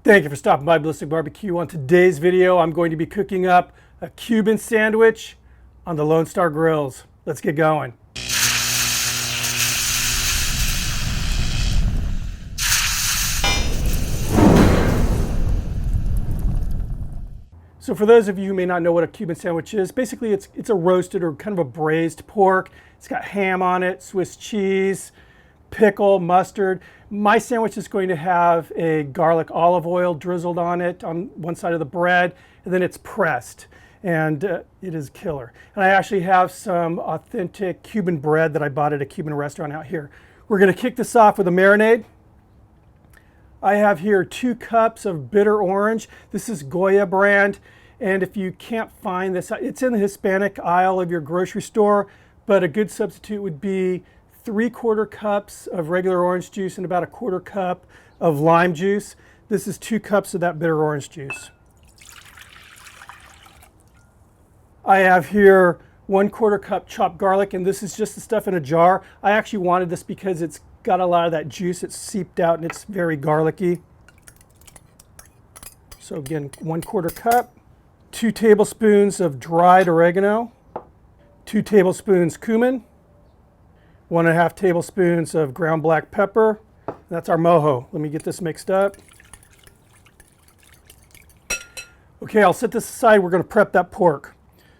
Thank you for stopping by Ballistic Barbecue. On today's video, I'm going to be cooking up a Cuban sandwich on the Lone Star Grills. Let's get going. So for those of you who may not know what a Cuban sandwich is, basically it's a roasted or kind of a braised pork. It's got ham on it, Swiss cheese, pickle, mustard. My sandwich is going to have a garlic olive oil drizzled on it on one side of the bread, and then it's pressed, and it is killer. And I actually have some authentic Cuban bread that I bought at a Cuban restaurant out here. We're going to kick this off with a marinade. I have here 2 cups of bitter orange. This is Goya brand, and if you can't find this, it's in the Hispanic aisle of your grocery store, but a good substitute would be 3/4 cups of regular orange juice and about 1/4 cup of lime juice. This is 2 cups of that bitter orange juice. I have here 1/4 cup chopped garlic, and this is just the stuff in a jar. I actually wanted this because it's got a lot of that juice. It's seeped out and it's very garlicky. So again, 1/4 cup. 2 tablespoons of dried oregano. 2 tablespoons cumin. 1.5 tablespoons of ground black pepper. That's our mojo. Let me get this mixed up. Okay, I'll set this aside. We're going to prep that pork.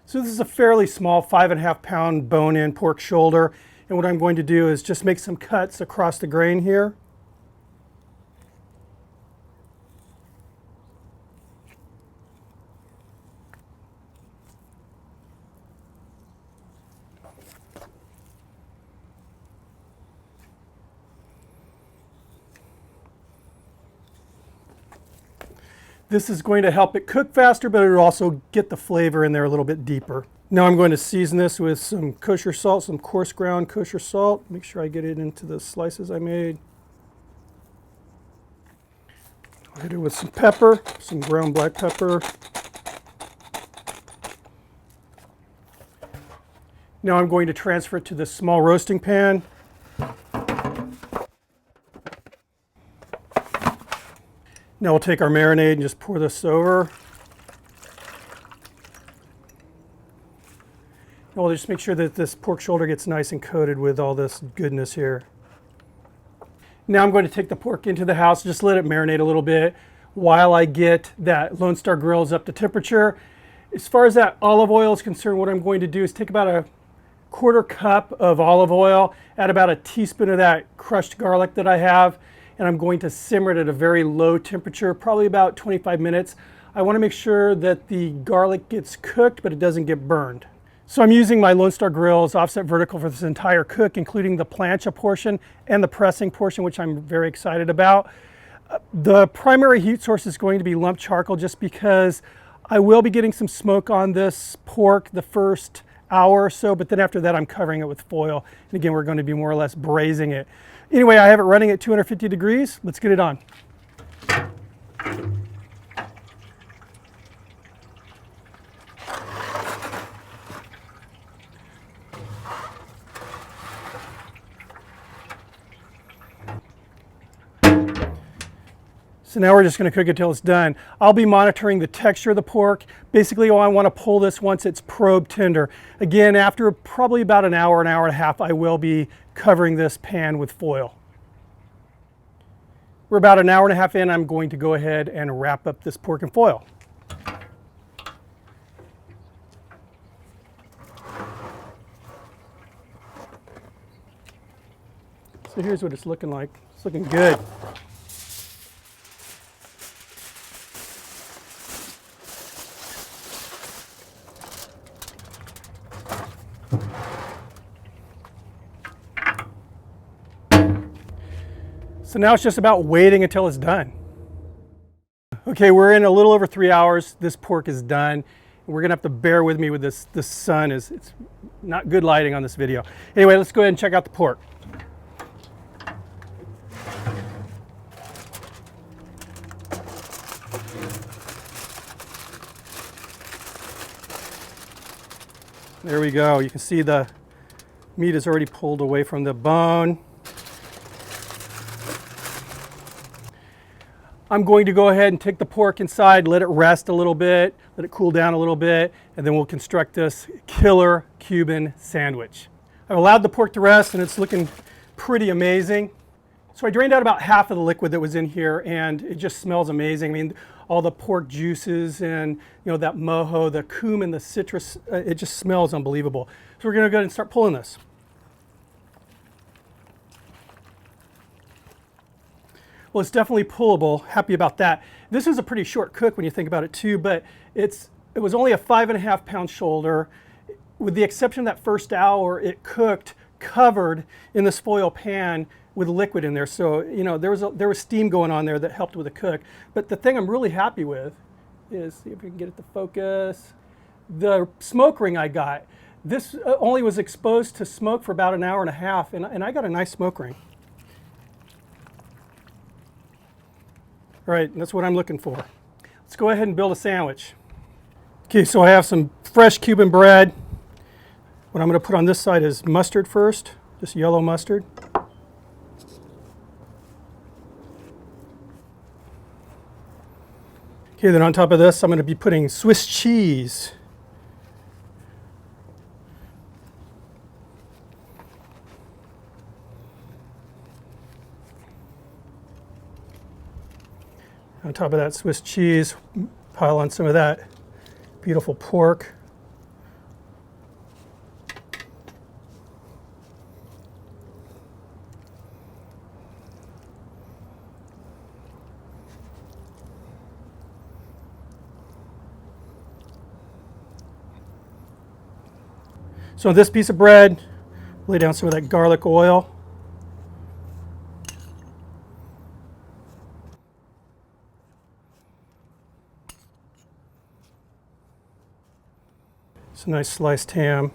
So this is a fairly small 5.5 pound bone-in pork shoulder. And what I'm going to do is just make some cuts across the grain here. This is going to help it cook faster, but it'll also get the flavor in there a little bit deeper. Now I'm going to season this with some kosher salt, some coarse ground kosher salt. Make sure I get it into the slices I made. I'll hit it with some pepper, some ground black pepper. Now I'm going to transfer it to this small roasting pan. Now we'll take our marinade and just pour this over. And we'll just make sure that this pork shoulder gets nice and coated with all this goodness here. Now I'm going to take the pork into the house, just let it marinate a little bit while I get that Lone Star Grills up to temperature. As far as that olive oil is concerned, what I'm going to do is take about 1/4 cup of olive oil, add about 1 teaspoon of that crushed garlic that I have, and I'm going to simmer it at a very low temperature, probably about 25 minutes. I want to make sure that the garlic gets cooked, but it doesn't get burned. So I'm using my Lone Star Grills offset vertical for this entire cook, including the plancha portion and the pressing portion, which I'm very excited about. The primary heat source is going to be lump charcoal, just because I will be getting some smoke on this pork the first hour or so, but then after that I'm covering it with foil. And again, we're going to be more or less braising it. Anyway, I have it running at 250 degrees. Let's get it on. So now we're just going to cook it till it's done. I'll be monitoring the texture of the pork. Basically, I want to pull this once it's probe tender. Again, after probably about an hour and a half, I will be covering this pan with foil. We're about an hour and a half in. I'm going to go ahead and wrap up this pork in foil. So here's what it's looking like. It's looking good. So now it's just about waiting until it's done. Okay, we're in a little over 3 hours. This pork is done. We're gonna have to bear with me with this. The sun it's not good lighting on this video. Anyway, let's go ahead and check out the pork. There we go. You can see the meat is already pulled away from the bone. I'm going to go ahead and take the pork inside, let it rest a little bit, let it cool down a little bit, and then we'll construct this killer Cuban sandwich. I've allowed the pork to rest and it's looking pretty amazing. So I drained out about half of the liquid that was in here and it just smells amazing. I mean, all the pork juices and that mojo, the cumin, the citrus, it just smells unbelievable. So we're gonna go ahead and start pulling this. Well, it's definitely pullable, happy about that. This is a pretty short cook when you think about it too, but it was only a 5.5 pound shoulder. With the exception of that first hour, it cooked covered in this foil pan with liquid in there. So, there was steam going on there that helped with the cook. But the thing I'm really happy with is, see if we can get it to focus, the smoke ring I got. This only was exposed to smoke for about 1.5 hours, and I got a nice smoke ring. All right, that's what I'm looking for. Let's go ahead and build a sandwich. Okay, so I have some fresh Cuban bread. What I'm going to put on this side is mustard first, just yellow mustard. Okay, then on top of this, I'm going to be putting Swiss cheese. On top of that Swiss cheese, pile on some of that beautiful pork. So on this piece of bread, lay down some of that garlic oil. Some nice sliced ham.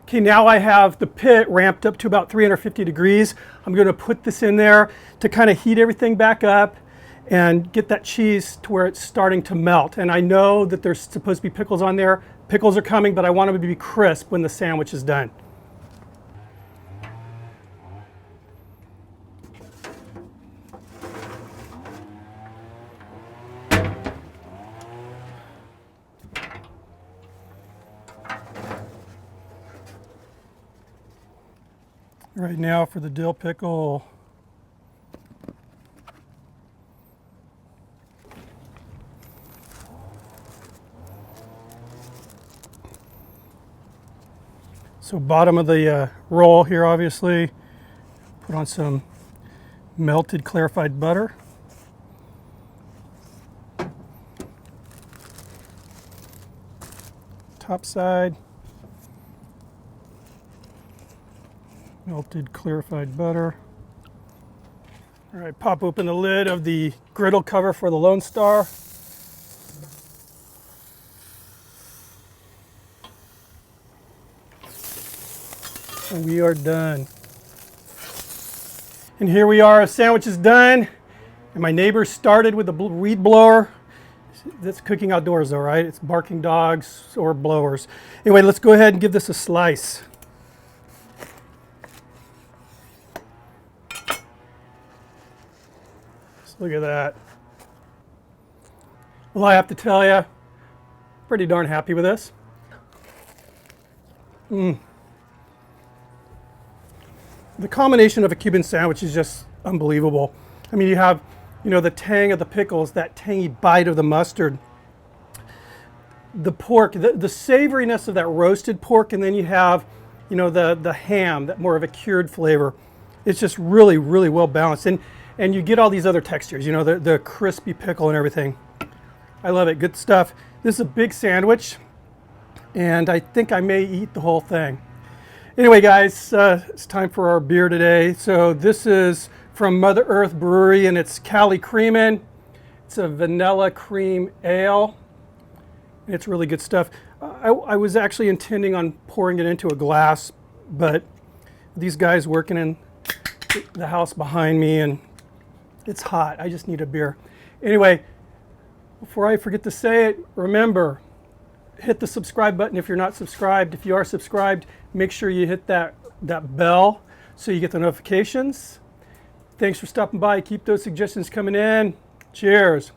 Okay, now I have the pit ramped up to about 350 degrees. I'm going to put this in there to kind of heat everything back up and get that cheese to where it's starting to melt. And I know that there's supposed to be pickles on there. Pickles are coming, but I want them to be crisp when the sandwich is done. Right now for the dill pickle. So bottom of the roll here, obviously, put on some melted clarified butter. Top side, melted clarified butter. All right, pop open the lid of the griddle cover for the Lone Star. And we are done. And here we are, our sandwich is done. And my neighbor started with the weed blower. That's cooking outdoors though, right? It's barking dogs or blowers. Anyway, let's go ahead and give this a slice. Just look at that. Well, I have to tell you, pretty darn happy with this. The combination of a Cuban sandwich is just unbelievable. I mean, you have, the tang of the pickles, that tangy bite of the mustard, the pork, the savoriness of that roasted pork, and then you have, the ham, that more of a cured flavor. It's just really, really well balanced. And you get all these other textures, the crispy pickle and everything. I love it, good stuff. This is a big sandwich, and I think I may eat the whole thing. Anyway, guys, it's time for our beer today. So this is from Mother Earth Brewery, and it's Cali Creamin'. It's a vanilla cream ale. It's really good stuff. I was actually intending on pouring it into a glass, but these guys working in the house behind me, and it's hot. I just need a beer. Anyway, before I forget to say it, remember, hit the subscribe button if you're not subscribed. If you are subscribed, make sure you hit that bell so you get the notifications. Thanks for stopping by. Keep those suggestions coming in. Cheers.